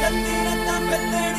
பெத்தெடுத்த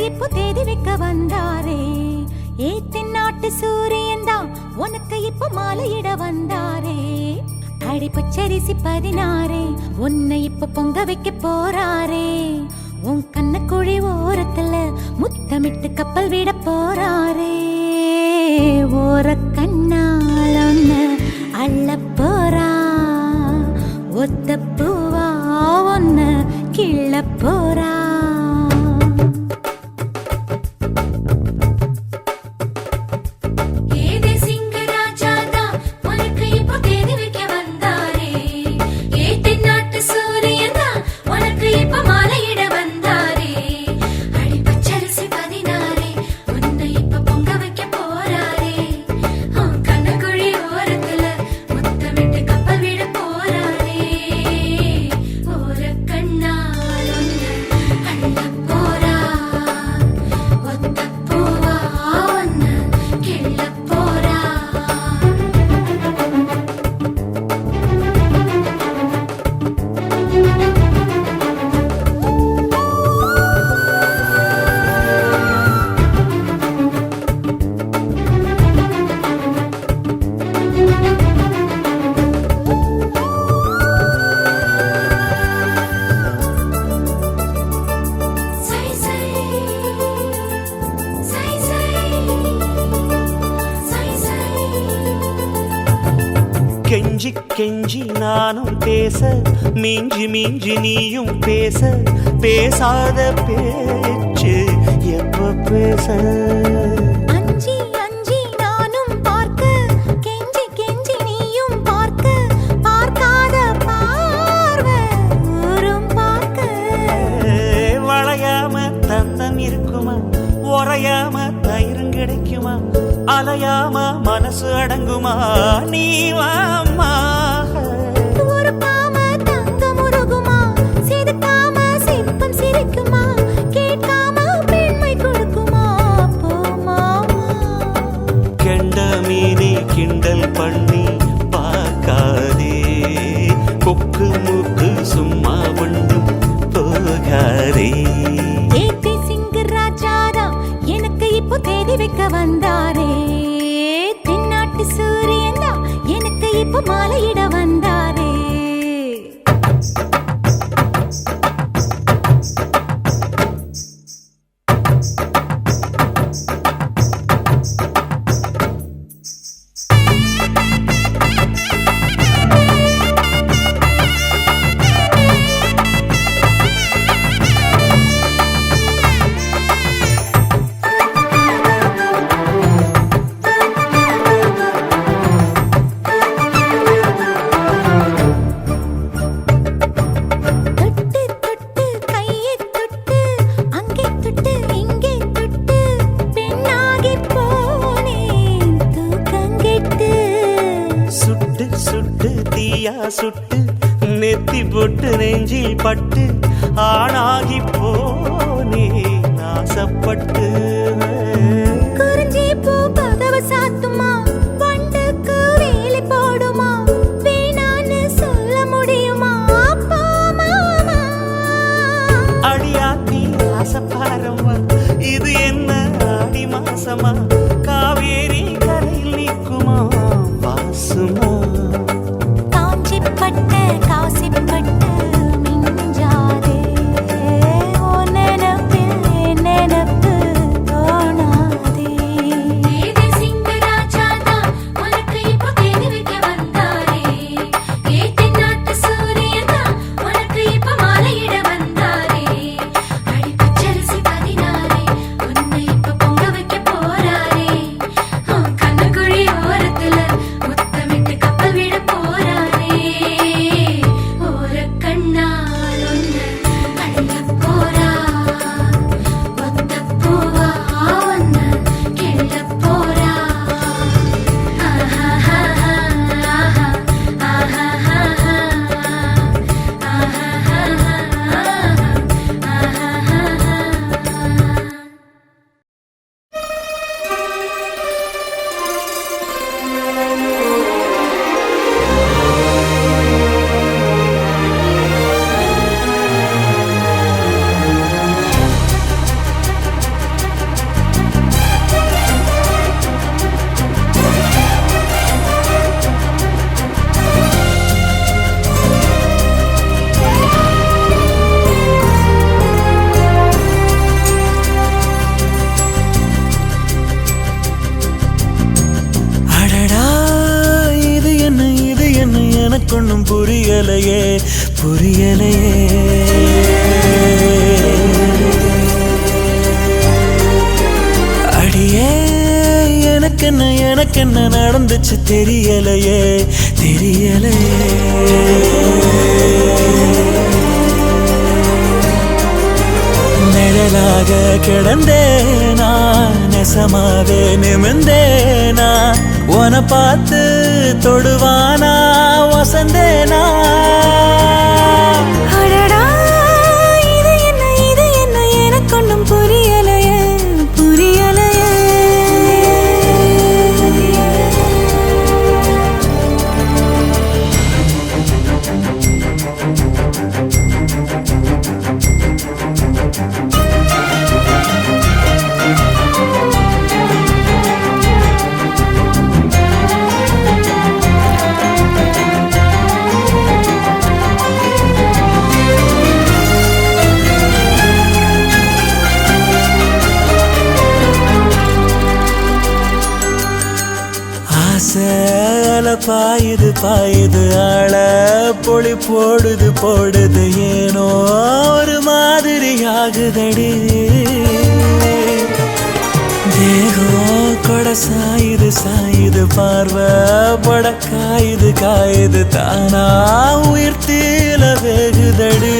இப்போ தேதி வைக்க வந்தாரே. ஏ தென்னாட்டு சூரியன் தான் உனக்கு இப்போ மாலையிட வந்தாரே. அடி பச்சரிசி 16 உன்னை இப்ப பொங்க வைக்க போறாரே. உன் கண்ணக்குழி ஓரத்துல முத்தமிட்டு கப்பல் விட போறாரே. ஓர கண்ணால் ஒன்னு அள்ள போறா, ஒத்த பூவா ஒன்னு கிள்ள போறா. கெஞ்சி கெஞ்சி நானும் பேச, மிஞ்சி மிஞ்சி நீயும் பேச, பேசாத பேச்சு எப்ப பேச. அஞ்சி அஞ்சி நானும் பார்க்க, கெஞ்சி கெஞ்சி நீயும் பார்க்க, பார்க்காத பார்வை ஊரும் பார்க்க. வளையாம தந்தம் இருக்குமா, உறையாம தயிரும் கிடைக்குமா, அலையாம மனசு அடங்குமா, நீ வாம்மா. உருக்காம தங்கம் உருகுமா, சிதுக்காம சிற்பம் சிரிக்குமா, கேட்காம பெண்மை கொடுக்குமா, போமாமா. கெண்ட மீனே கிண்டல் பண்ணி பார்க்காதே, கொக்கு மூக்கு சும்மா ஒன்றும் போகாதே. ஏத்தி சிங்கு ராஜாதா எனக்கு இப்போ தேதி வைக்க வந்தாரே. தென்னாட்டு சூரியன் தான் எனக்கு இப்போ மாலையிட வந்தாரே. சுட்டு நெத்தி போட்டு நெஞ்சில் பட்டு ஆணாகி போனே நாசப்பட்டு. குறிஞ்சி பூ கதவு சாத்துமா, வண்டுக்கு வேலை போடுமா, வேணான்னு சொல்ல முடியுமா, போமாமா. அடியாத்தி ஆசப்பாரம்மா, இது என்ன ஆடி மாசமா, காவேரி கரையில் நிற்குமா வாசுமா. காசிப்பட்டு மிஞ்சாதே, ஓ நினப்பில் என் நினப்பு தோணாதே. உன்னை இப்ப பொங்க வைக்க போறாரே. எனக்கு ஒன்னும் புரியலையே புரியலையே. அடியே எனக்கு என்ன நடந்துச்சு தெரியலையே தெரியலையே. நிழலாக கிடந்தேனா நெசமாவே நிமிந்தேனா உன பார்த்து தொடுவானா வசந்தேனா. அடடா இது என்ன எனக்கு ஒன்றும் புரியலையே புரியலையே. சேல பாயுது பாயுது ஆள பொழி போடுது ஏனோ ஒரு மாதிரி ஆகுதடி. தேகம் கொட சாயுது பார்வை பட காயுது தானா உயிர் தீல வேகுதடி.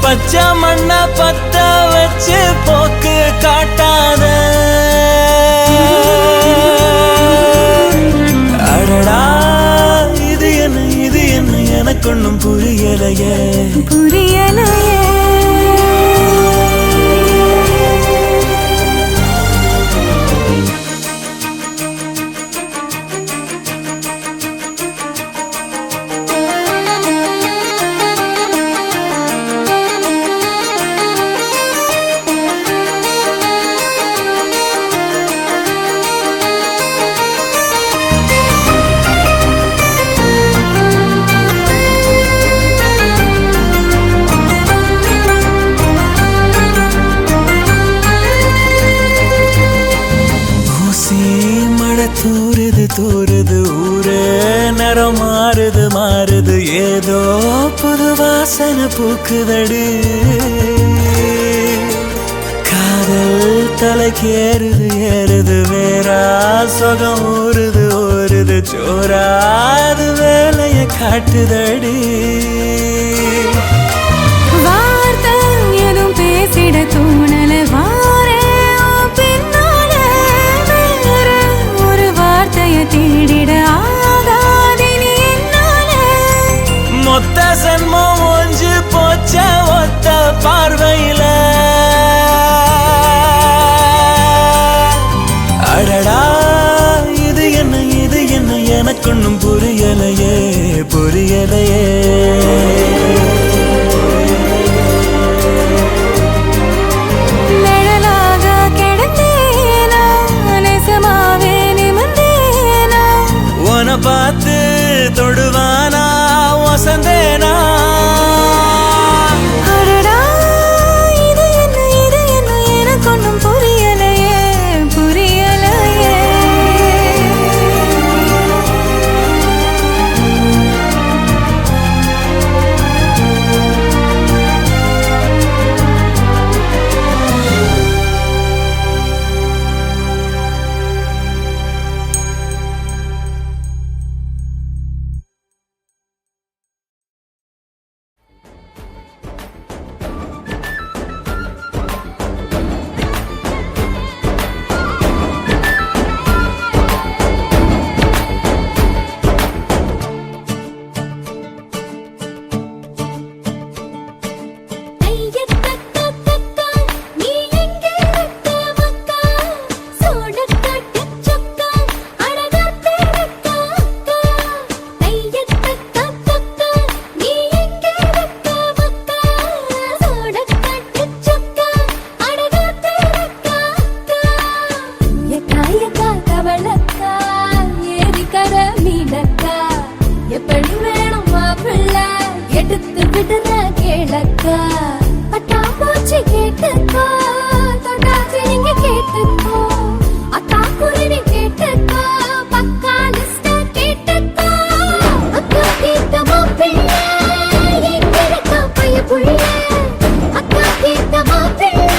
பச்சை மண்ண பத்த வச்சு போக்கு காட்டாத. அடடா இது என்ன எனக்கு ஒன்னும் புரியலையே புரியலையே. தூருது ஊரே நிறம் மாறுது ஏதோ புது வாசனை பூக்குதடி. காதல் தலைக்கு ஏறுது வேறா சொகம் ஊறுது சோறா அது வேலைய காட்டுதடி. வார்த்தை எதுவும் பேசிட தோணல தேடிட ஆகாதினி என்னால. மொத்த சன்மம் ஒஞ்சு போச்ச ஒத்த பார்வையில. அடடா இது என்ன எனக்கு ஒன்னும் புரியலையே புரியலையே. விளக்கா பட்டாம்பூச்சி கேட்டுக்கோ தொட்டாச்சி நீங்க கேட்டுக்கோ அக்கா குருவி கேட்டுக்கோ பக்கா லிஸ்ட கேட்டுக்கோ அக்கா கேட்ட மாப்பிள்ளை எங்கிருக்கா பைய புள்ள அக்கா கேட்ட மாப்பிள்ளை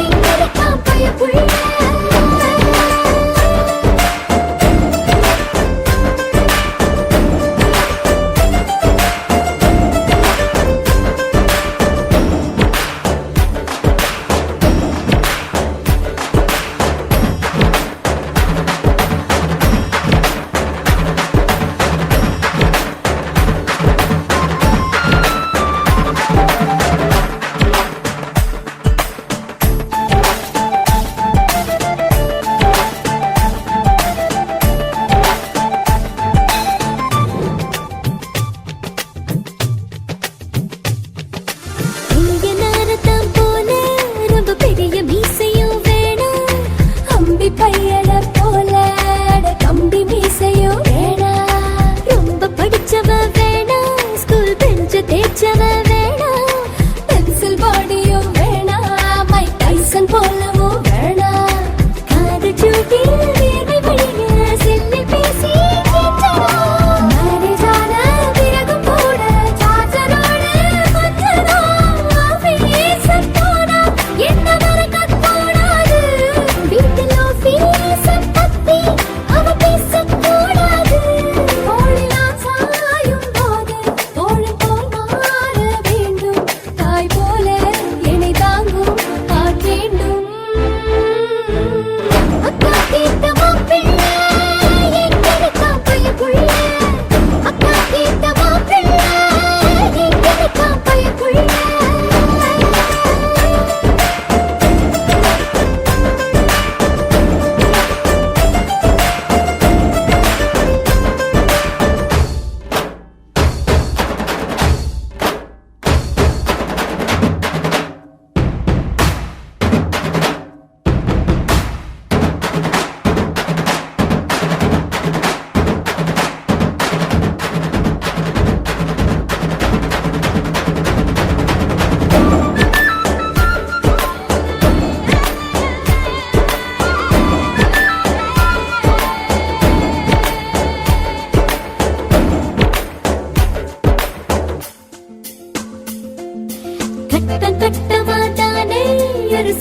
எங்கிருக்கா பைய புள்ள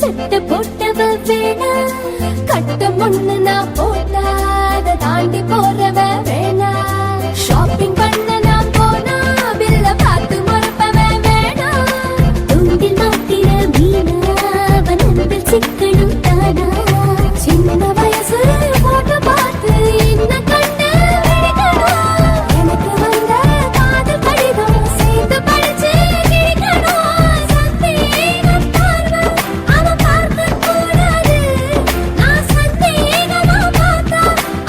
சட்ட போட்டவ வேணா கட்டம் ஒண்ணு நான் போட்டா அதை தாண்டி போறவ வேணா ஷாப்பிங் பண்ண நான் போனா பில்ல பார்த்து மறப்பவ வேணா தூண்டில் மாத்திர மீனா வனம்பில் சிக்கணும் தானா சின்ன வயசு போட்ட பார்த்து என்ன கண்ணு விழிக்கணும் எனக்கு வந்த காதல் கடிதம் சேர்ந்து படிச்சு கிழிக்கணும் சந்தேகம் பார்வை அவன் பார்க்க கூடாது நான் சந்தேகமா பார்த்தா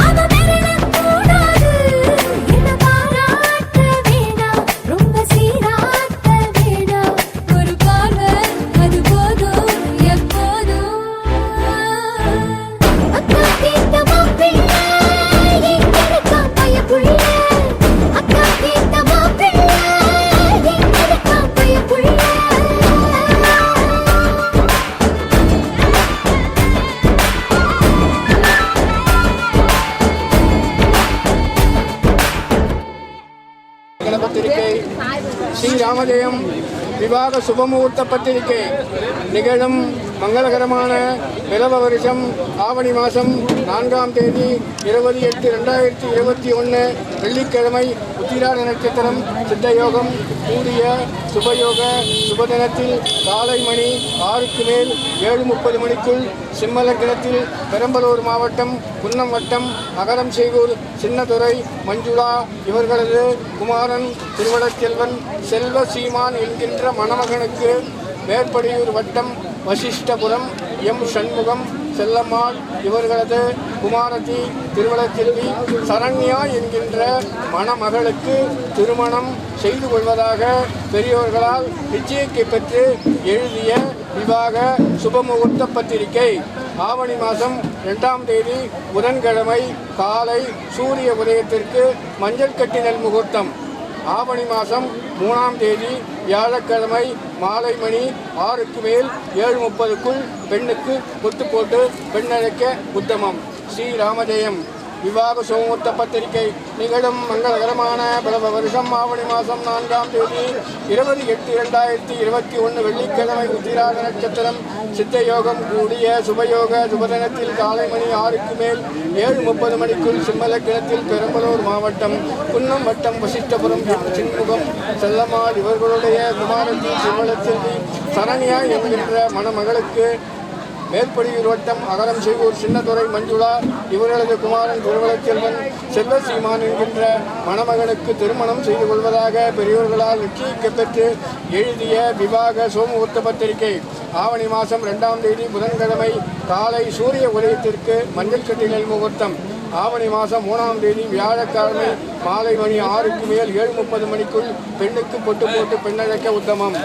அவன் விரல கூடாது என்ன பாராட்ட வேணாம் ரொம்ப சீராட்ட வேணாம் ஒரு பார்வை அது போதும் எப்போதும் அக்கா கேட்ட மாப்பிள்ளை எங்கிருக்கா பைய புள்ள அக்கா கேட்ட மாப்பிள்ளை எங்கிருக்கா பைய புள்ள பத்திரிகை ஸ்ரீராமஜெயம் விவாக சுபமுகூர்த்த பத்திரிகை நிகழும் மங்களகரமான பிறவ வருஷம் ஆவணி மாதம் 4ஆம் தேதி 20/8/2021 வெள்ளிக்கிழமை உத்திராட நட்சத்திரம் சித்தயோகம் கூடிய சுபயோக சுபதினத்தில் காலை மணி 6க்கு மேல் 7:30 மணிக்குள் சிம்மலக்கிணத்தில் பெரம்பலூர் மாவட்டம் குன்னம் வட்டம் அகரம் செய்கூர் சின்னதுரை மஞ்சுளா இவர்களது குமாரன் திருவடச்செல்வன் செல்வ சீமான் என்கின்ற மணமகனுக்கு மேற்படியூர் வட்டம் வசிஷ்டபுரம் எம் சண்முகம் செல்லம்மாள் இவர்களது குமாரதி திருவடச்செல்வி சரண்யா என்கின்ற மணமகளுக்கு திருமணம் செய்து கொள்வதாக பெரியோர்களால் நிச்சயிக்கை பெற்று எழுதிய விவாக சுபமுகூர்த்த பத்திரிகை ஆவணி மாதம் 2ஆம் தேதி புதன்கிழமை காலை சூரிய உதயத்திற்கு மஞ்சள் கட்டினல் முகூர்த்தம். ஆவணி மாதம் 3ஆம் தேதி வியாழக்கிழமை மாலை மணி 6க்கு மேல் 7:30க்குள் பெண்ணுக்கு பொட்டு போட்டு பெண்ணழைக்க உத்தமம். ஸ்ரீராமஜெயம். விவாக சோமுத்த பத்திரிகை நிகழும் மங்களகரமான பிளவ வருஷம் ஆவணி மாதம் 4ஆம் தேதி 20/8/2021 வெள்ளிக்கிழமை உத்திராட நட்சத்திரம் சித்தயோகம் கூடிய சுபயோக சுபதினத்தில் காலை மணி 6க்கு மேல் 7:30 மணிக்குள் சிம்மலக்கிணத்தில் பெரம்பலூர் மாவட்டம் குன்னம் வட்டம் வசிஷ்டபுரம் சின்முகம் செல்லம்மாள் இவர்களுடைய குமாரத்தில் சிம்மலச்செல்வி சரண்யா என்கின்ற மணமகளுக்கு மேற்படியூர் வட்டம் அகரம் செய்கூர் சின்னதுரை மஞ்சுளா இவர்களது குமாரன் திருவளச்செல்வன் செல்வசீமான் என்கின்ற மணமகனுக்கு திருமணம் செய்து கொள்வதாக பெரியோர்களால் நிச்சயிக்கப்பெற்று எழுதிய விவாக சோமுகூர்த்த பத்திரிகை. ஆவணி மாதம் 2ஆம் தேதி புதன்கிழமை காலை சூரிய உதயத்திற்கு மஞ்சள் கட்டிலை முகூர்த்தம். ஆவணி மாதம் 3ஆம் தேதி வியாழக்கிழமை மாலை மணி 6க்கு மேல் 7:30 மணிக்குள் பெண்ணுக்கு பொட்டு போட்டு பெண்ணழைக்க உத்தமம்.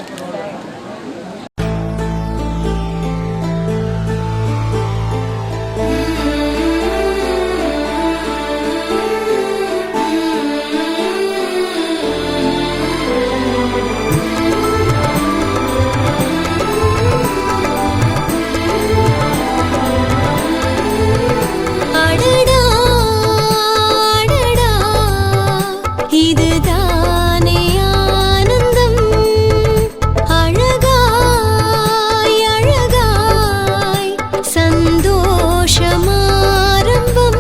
இதுதானே ஆனந்தம், அழகாய் அழகாய் சந்தோஷமாரம்பம்.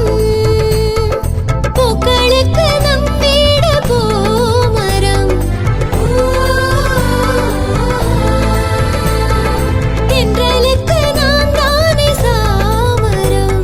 பூக்களுக்கு நம் வீடு பூமரம், தென்றலுக்கு நாம் தானே சாமரம்.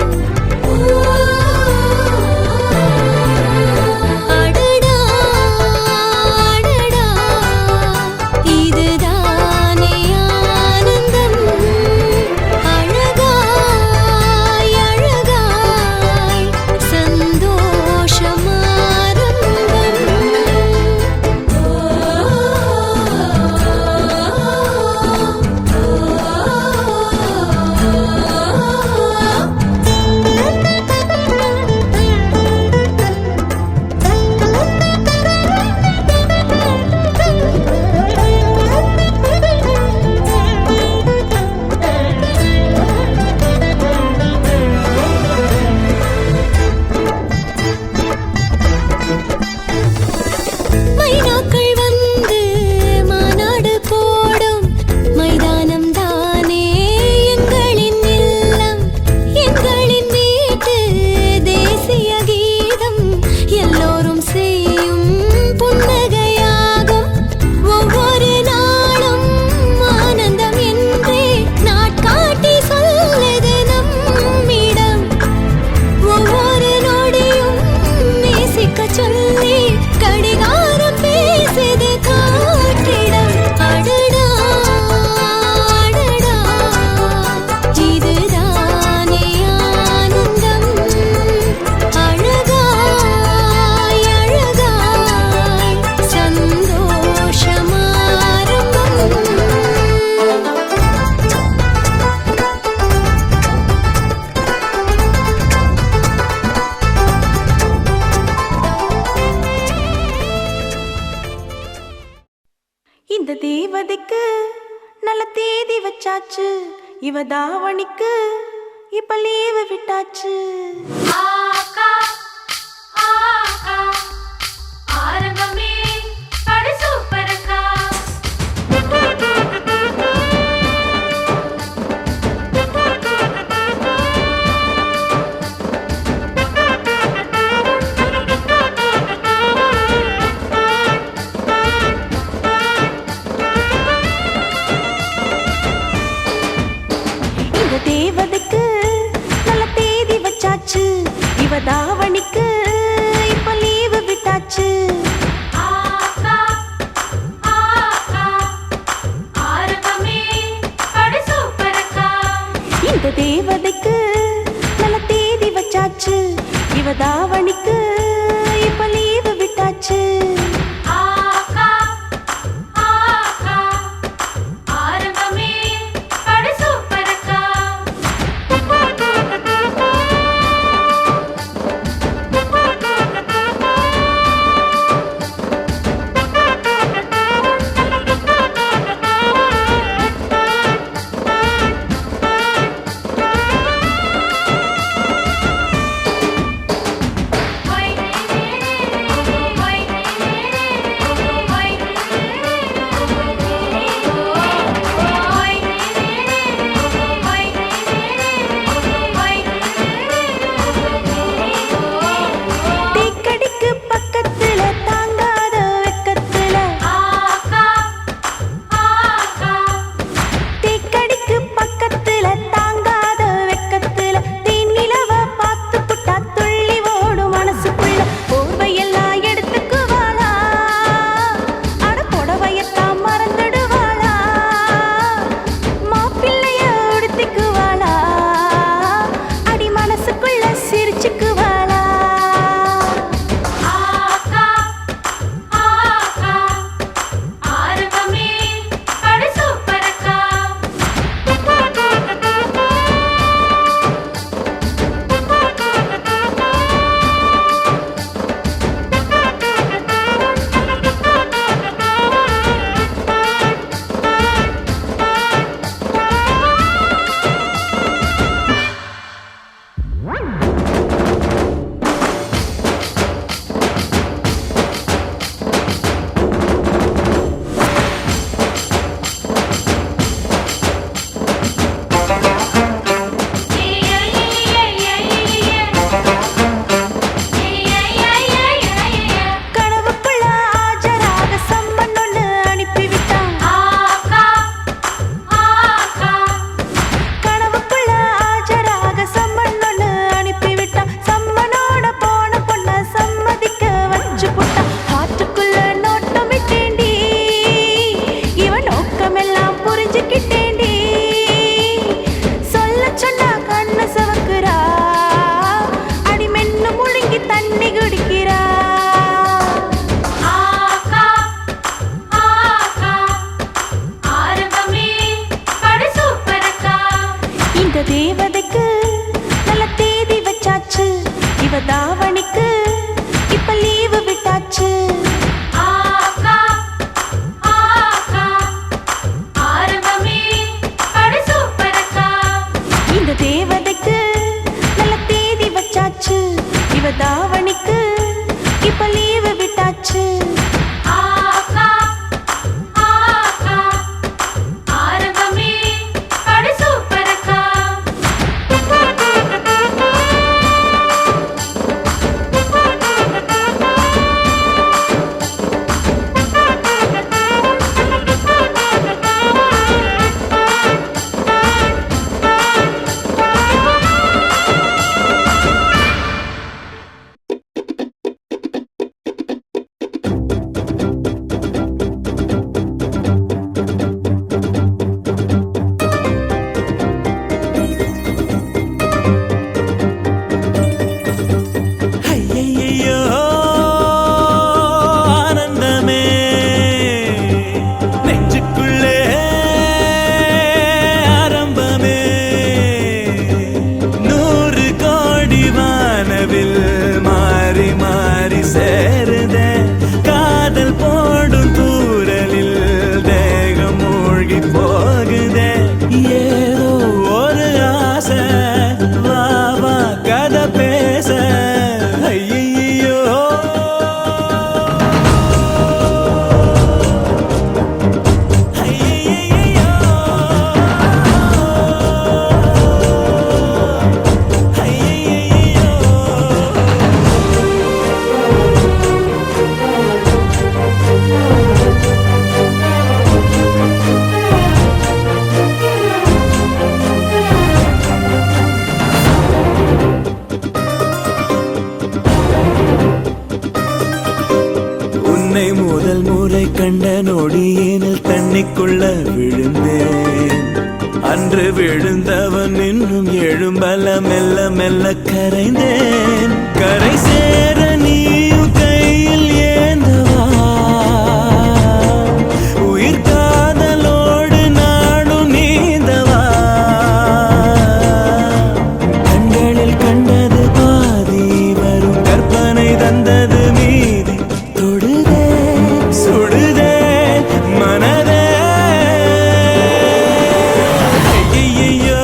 இந்த தேவதைக்கு நல்ல தேதி வச்சாச்சு, இவ தாவணிக்கு இப்ப லீவு விட்டாச்சு. ஆகா ஆகா ஆரம்பமே படு சூப்பரக்கா. தேவதைக்கு நல்ல தேதி வச்சாச்சு, இவ தாவணிக்கு இப்ப லீவு விட்டாச்சு. ஆகா ஆகா ஆரம்பமே படு சூப்பரக்கா. இந்த தேவதைக்கு நல்ல தேதி வச்சாச்சு, இவ தாவணிக்கு இப்ப லீவு விட்டாச்சு. ஆகா ஆகா ஆரம்பமே படு சூப்பரக்கா. தாவணிக்கு இப்ப லீவு விட்டாச்சு. ஆகா ஆகா ஆரம்பமே படு சூப்பரக்கா. இந்த தேவதைக்கு நல்ல தேதி வச்சாச்சு. இவ தாவணிக்கு இப்ப லீவு விட்டாச்சு. ஆகா ஆகா ஆரம்பமே படு சூப்பரக்கா. ஐயையையோ, ஆனந்தமே நெஞ்சுக்குள்ளே ஆரம்பமே. 100 கோடி வானவில் மாறி மாறி சேருதே. காதல் போடும் தூரலில் தேகம் மூழ்கி போகுதே. ஏதோ ஒரு ஆசை, வா வா கதை பேச. ஐயையோ, ஐயையையோ, ஐயையையோ. உன்னை முதல் முறை கண்ட நொடியினில் தண்ணிக்குள்ள விழுந்தேன். அன்று விழுந்தவன் இன்னும் எழும்பல மெல்ல மெல்ல கரைந்தேன். கரை சேர நீயும் கையில் ஏந்தவா, உயிர் காதலோடு நாடும் நீந்தவா. கண்களில் கண்டது பாதி, வரும் கற்பனை தந்தது மீதி. தொடுதே சுடுதே மனதே. ஐயையையோ,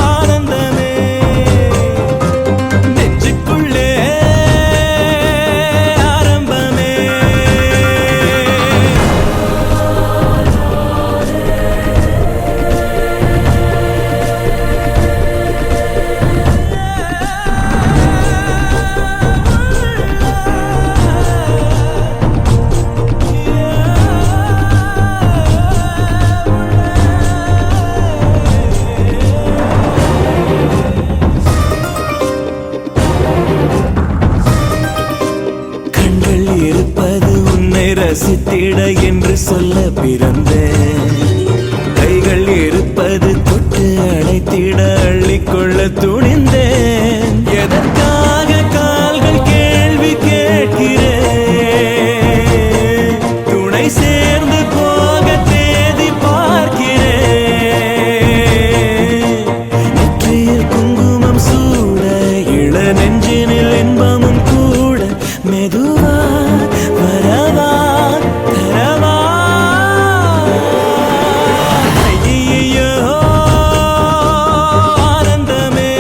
ஆனந்தமே நெஞ்சுக்குள்ளே ஆரம்பமே. கண்கள் இருப்பது உன்னை ரசித்திட என்று சொல்ல பிறந்தேன். கைகள் இருப்பது தொட்டு அழைத்திட அள்ளிக்கொள்ள துணிந்தேன். எதற்காக கால்கள் கேள்வி கேட்கிறேன். துணை சேர்ந்து போக தேதி பார்க்கிறேன். நெற்றியில் குங்குமம் சூட, இள நெஞ்சினில் இன்பமும் கூட. மெதுவா வரவா தரவா. ஐயையோ, ஆனந்தமே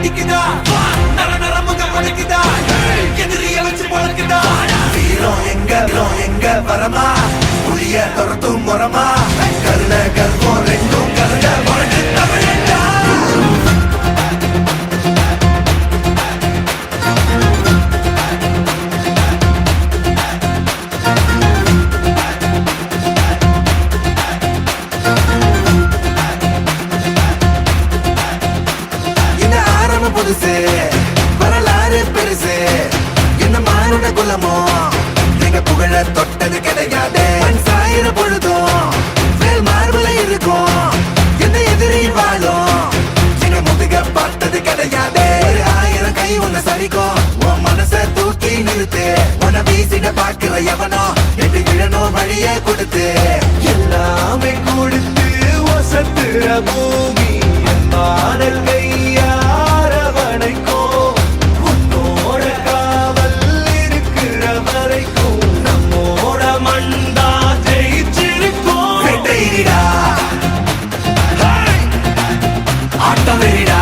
அடிக்குதா நர நரமுக உடைக்குதா எதிரிய வச்சு பழக்குதா வீரம் எங்க வரமா புளிய துரத்தும் முறமா கருண கல்வம் ரெண்டும் கருண வாழ்ந்து தமிழண்டா இந்த ஆரம்பம் புதுசு வரலாறு பெருசு என்ன மானுட குலமோ எங்க புகழ தொட்டது கிடையாது சாயிர பொழுதும் வேல் மார்புல இருக்கும் என்ன எதிரி வாழும் எங்க முதுக பார்த்தது கிடையாது 1000 கை உன்னை சரிக்கும் உன் மனச தூக்கி நிறுத்து உன்னை வீசிட பாக்குற எவனோ எட்டு விழணும் வழிய கொடுத்து எல்லாமே கொடுத்து வசத்துற பூமி பாடல் கையாரவணைக்கும் உன்னோட காவல் இருக்கிற வரைக்கும் நம்மோட மண்டா ஜெயிச்சிருக்கும் வெட்டையிடா ஆட்டம் வெறிடா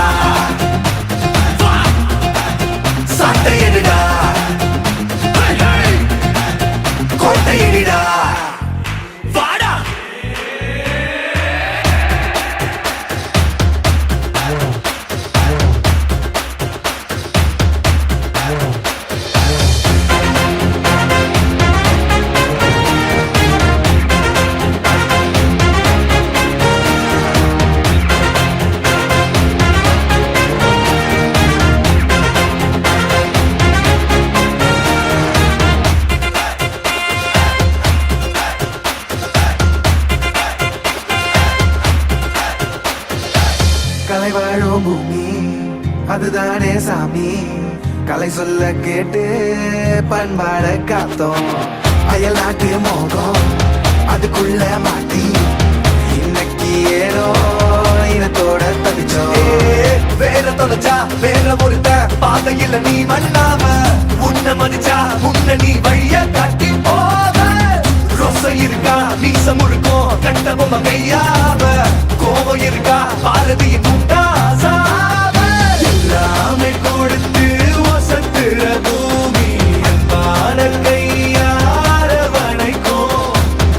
சாட்டையிடா கோட்டையிடா வாடா கலை வாழும் பூமி அதுதானே சாமி கலை சொல்ல கேட்டு பண்பாட காத்தோம் அயல் நாட்டு மோகம் அதுக்குள்ள மாட்டி இன்னைக்கு ஏனோ இனத்தோட தவிச்சோம் வேற தொலைச்சா வேற ஒருத்த பாதையில நீ மண்ணாம உன்னை மதிச்சா உன்னை நீ வழிய காட்டி போவ ரோசை இருக்கா மீசம் இருக்கும் கண்ட பொம்மை கையாவ கோபம் இருக்கா பாரதியின் உண்டாசாவ எல்லாமே கொடுத்து வசத்துற பூமி பாடல் கையாரவணைக்கும்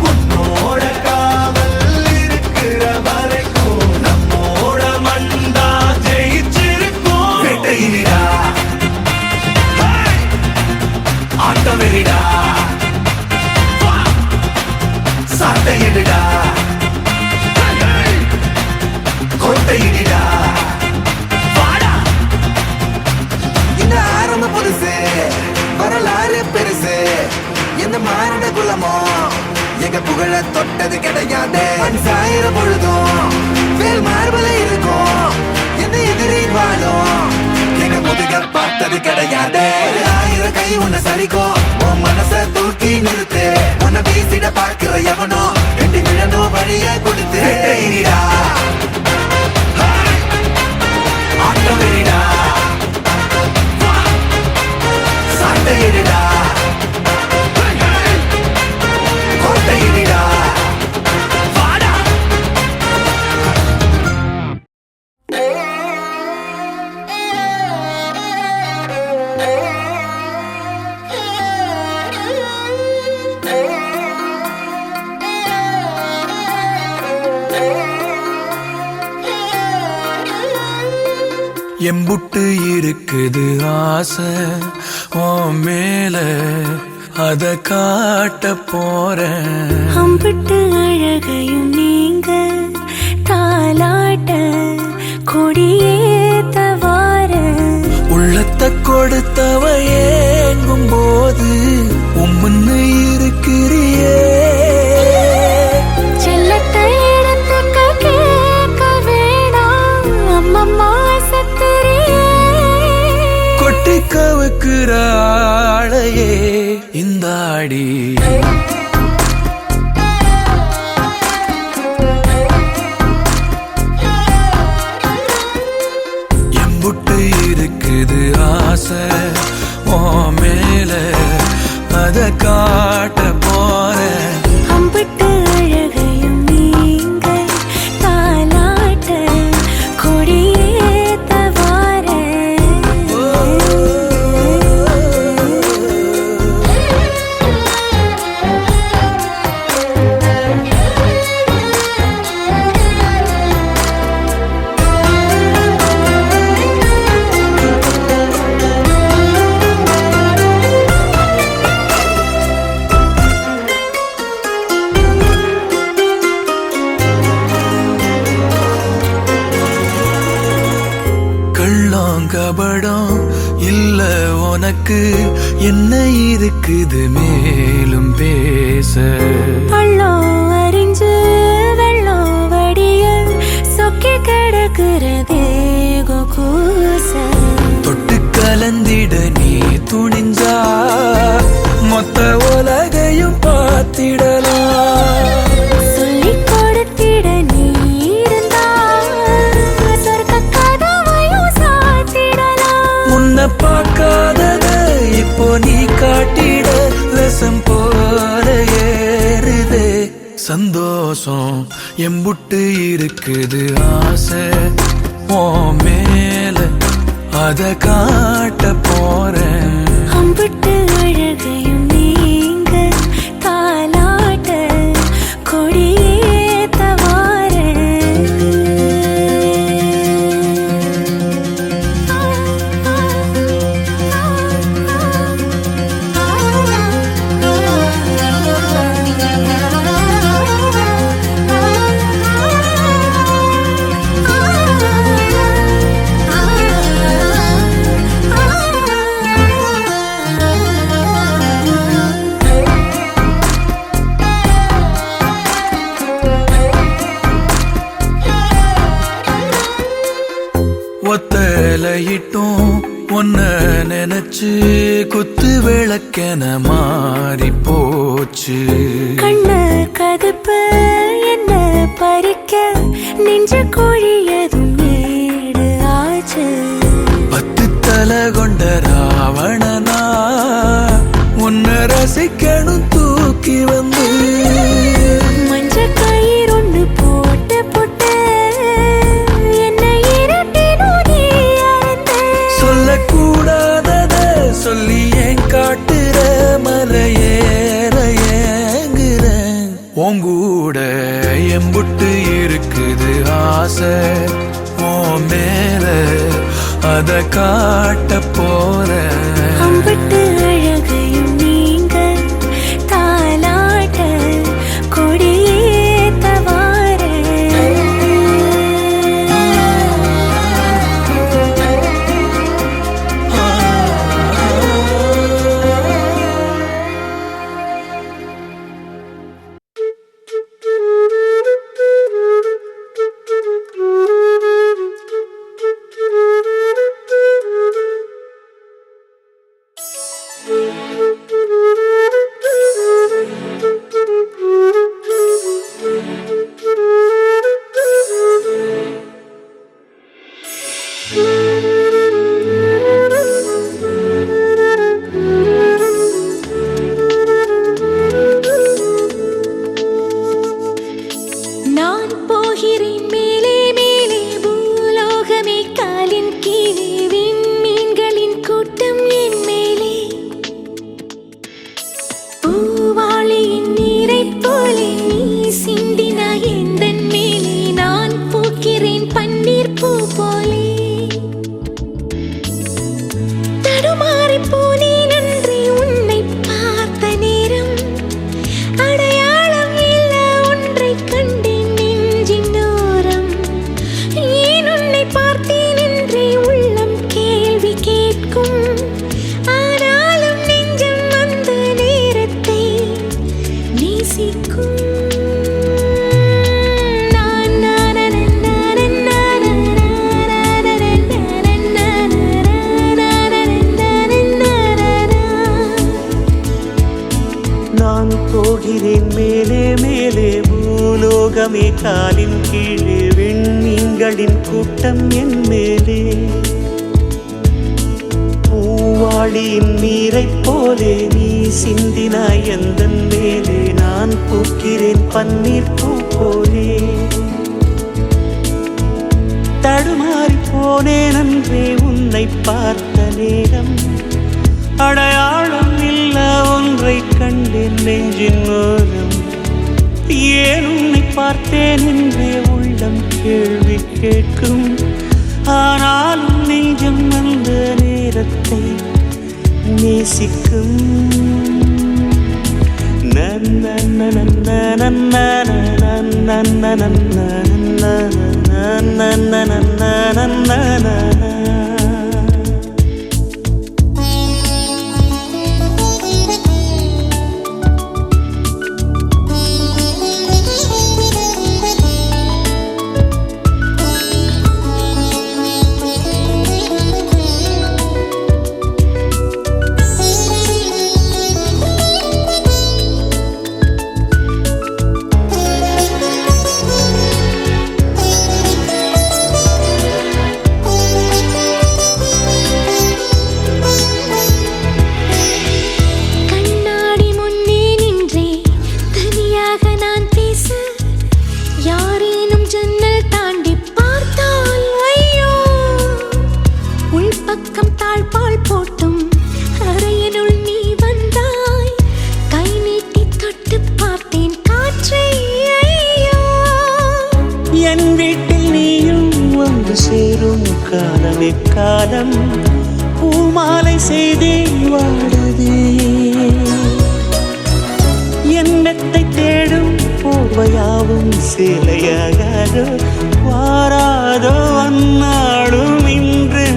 உன்னோட காவல் இருக்கிற வரைக்கும் நம்மோட மண்டா ஜெயிச்சிருக்கும் வெட்டையிடா ஆட்டம் வெறிடா சாட்டையிடா கோட்டையிடா வாடா இந்த ஆரம்பம் புதுசு வரலாறு பெருசு எந்த மானுட குலமோ எங்க புகழ தொட்டது கிடையாது சாயிர பொழுதும் வேல் மார்புல இருக்கும் எந்த எதிரி வாழும் எங்க முதுக பார்த்தது கிடையாது 1000 கை உன்னை சரிக்கும் உன் மனச தூக்கி நிறுத்து உன்னை வீசிட பார்க்கிற எவனோ எட்டி விழணும் வழிய கொடுத்து வெட்டையிடா ஆட்டம் வெறிடா சாட்டையிடா கோட்டையிடா வாடா எம்புட்டு இருக்குது ஆசை உன் மேல அத காட்ட போறேன் அம்பிட்டு அழகையும் நீங்க தாலாட்ட கொடியேத்த வார உள்ளத்தை கொடுத்தவ ஏங்கும் போது உம்முன்னு இருக்கிறியே செல்லத்தை இடத்துக்க கேட்க வேணாம் அம்மம்மா சத்துரியே கொட்டி கவுக்குற ஆளையே இந்த ஆடி எம்புட்டு இருக்குது ஆசை உன் மேல அத காட்ட போறேன் அம்பிட்டு அழகையும் நீங்க தாலாட்ட கொடியேத்த வார கபடம் இல்ல உனக்கு என்ன இருக்குது மேலும் பேச பள்ளம் அறிஞ்சு வெள்ளம் வடிய சொக்கி கிடக்கிறதே கூச தொட்டு கலந்திட நீ துணிஞ்சா மொத்த உலகையும் பார்த்திடலாம் சொல்லிக் கொடுத்திட நீ இருந்தா சொர்க்க கதவையும் சாத்திடலாம் உன்னை பார்க்காதத இப்போ நீ காட்டிட லசம் போல ஏறுதே சந்தோஷம் எம்புட்டு இருக்குது ஆசை ஓ மேல அத காட்ட போறேன் அம்பிட்டு அழகையும் நீங்க தாலாட்ட கொடியேத்த ஒத்தலையிட்டும் ஒன்ன நினைச்சு குத்து விளக்கென மாறி போச்சு கண்ண கதுப்பு என்ன பறிக்க நெஞ்ச கோழியதும் வீடு ஆச்சு 10 தலை கொண்ட ராவணனா உன்னை ரசிக்கணும் தூக்கி வந்து மஞ்ச கயிறு ஒண்ணு போட்டு போட்டு என்ன இரட்டினும் நீ அறுத்த சொல்லக்கூடாதத சொல்லி ஏன் காட்டுற மலையேற ஏங்குறேன் உங்கூட எம்புட்டு இருக்குது ஆசை ஓ மேல அத காட்ட போறேன் அம்பிட்டு அழகையும் நீங்க தாலாட்ட கொடியேத்த நான் போகிறேன் மேலே மேலே பூலோகமே காலின் கீழே விண்மீன்களின் கூட்டம் என் மேலே பூவாளியின் நீரைப் போலே நீ சிந்தினாய் எந்தன் மேலே நான் பூக்கிறேன் பன்னீர் பூ போலே தடுமாறிப் போனேன் அன்றே உன்னை பார்த்த நேரம் அடையாளம் இல்ல ஒன்றைக் கண்டேன் நெஞ்சின் ஓரம் ஏன் உன்னை பார்த்தேன் என்றே உள்ளம் கேள்வி கேட்கும் ஆனாலும் நெஞ்சம் அந்த நேரத்தை நேசிக்கும் நான் போகிறேன் மேலே மேலே பூலோகமே காலின் கீழே விண்மீன்களின் கூட்டம் என் மேலே பூவாளியின் நீரைப் போலே நீ சிந்தினாய் எந்தன் மேலே நான் பூக்கிறேன் பன்னீர் பூ போலே தடுமாறி போனேன் அன்றே உன்னை பார்த்த நேரம் அடையாளம் இல்ல ஒன்றை கண்டேன் நெஞ்சின் ஓரம் ஏன் உன்னை பார்த்தேன் என்றே உள்ளம் கேள்வி கேட்கும் ஆனாலும் நெஞ்சம் அந்த நேரத்தை நேசிக்கும் நன்ன நன்ன நன்ன நன்ன நன்ன நன்ன நன்ன நன்ன என் வீட்டில் நீயும் வந்து சேரும் காலம் எக்காலம் பூமாலை செய்தே வாடுதே என் மெத்தை தேடும் போர்வையாவும் சேலையாகாதோ வாராதோ அந்நாடும் இன்று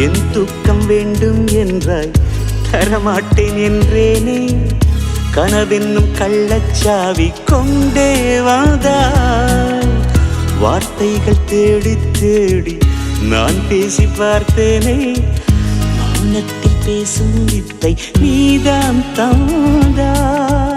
என் தூக்கம் வேண்டும் என்றாய் தரமாட்டேன் என்றேனே கனவென்னும் கள்ளச்சாவி கொண்டே வந்தாய் வார்த்தைகள் தேடி தேடி நான் பேசி பார்த்தேனே மௌனத்தில் பேசும் வித்தை நீதான் தந்தாய்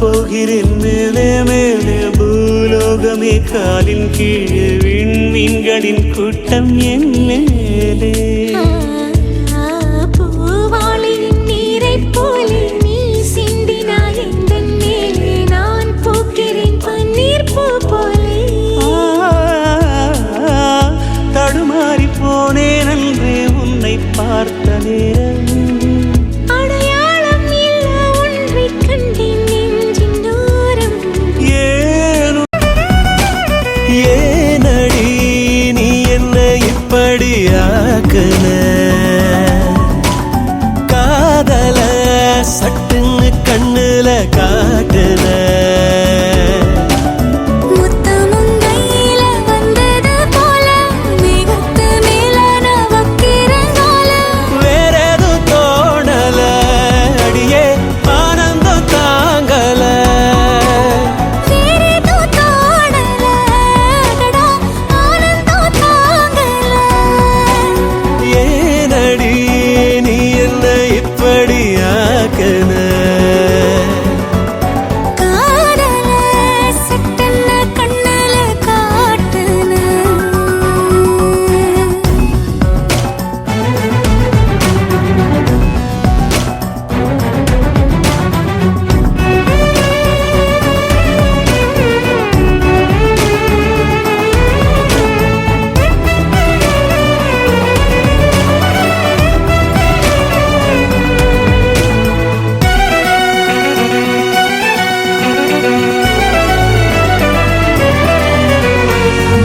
போகிறேன் மேலே மேலே பூலோகமே காலின் கீழே விண்மீன்களின் கூட்டம் என் மேலே பூவாளியின் நீரை போலே நீ சிந்தினாய் எந்தன் மேலே நான் போக்கிறேன் பன்னீர் பூ போலே தடுமாறி போனேன் அன்றே உன்னை பார்த்த நேரம் காதல சட்டுன்னு கண்ணுல காட்டுல முத்தமும் கையில வந்தது போல மிகத்து மேலான வக்கிரங்கால வேற எதுவும் தோணல அடியே ஆனந்தம் தாங்கல வேற எதுவும் தோணல அடடா ஆனந்தம் தாங்கல ஏனடி நீ என்ன இப்படி ஆக்குன காதல சட்டென்ன கண்ணுல காட்டுன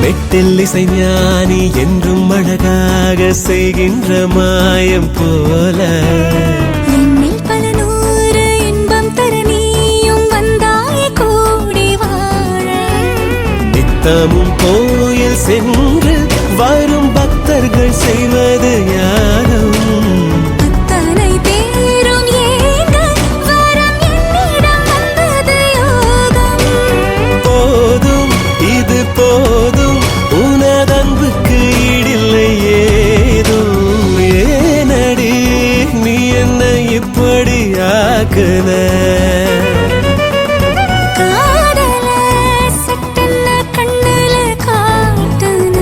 மெட்டில் இசைஞானி என்றும் அழகாக செய்கின்ற மாயம் போல என்னில் பல நூறு இன்பம் தர நீயும் வந்தாய் கூடி வாழ நித்தமும் கோயில் சென்று வரும் பக்தர்கள் செய்வது யாரும் அத்தனை பேரும் ஏங்க வரம் என்னிடம் வந்தது யோகம் போதும் இது போதும் உனதன்புக்கு ஈடில்லை ஏதும் ஏனடி நீ என்ன இப்படி ஆக்குன காதல சட்டென்ன கண்ணுல காட்டுன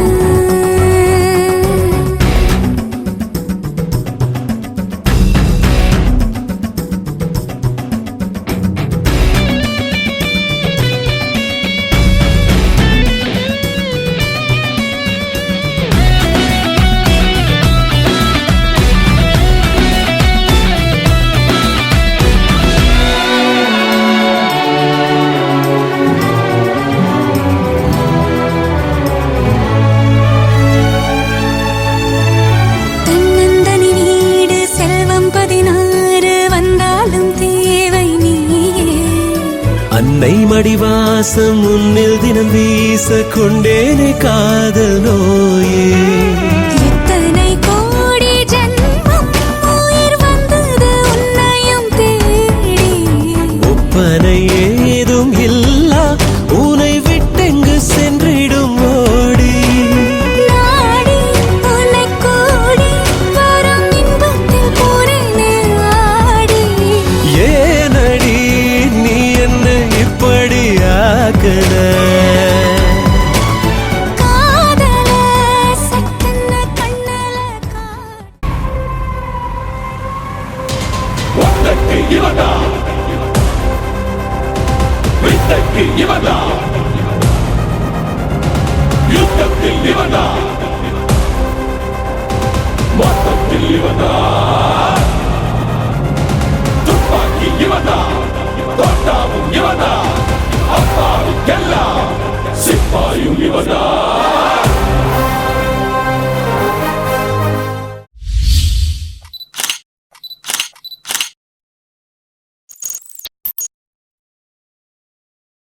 நெய்மடி வாசம் முன்னில் தினம் வீச கொண்டேனே காதல் நோயே. எத்தனை கோடி ஜென்மம் உயிர் வந்தது உன்னையும் தேடி. ஒப்பனை ஏதும் இல்லா உனை விட்டெங்கு சென்றிடும் ஓடி. நாடி உன்னை கூடி வரும் இன்பத்தில் போறேனே ஆடி. ஏனடி நீ என்ன இப்படி ஆக்குன? காதல சட்டென்ன கண்ணல ஒத்தக்கு இவதா வித்தக்கு இவதா யுத்தத்தில் இவதா மொத்தத்தில் இவதா துப்பாக்கி இவதா தோட்டாவும் இவதா அப்பாவுக்கெல்லாம் சிப்பாயும் இவதா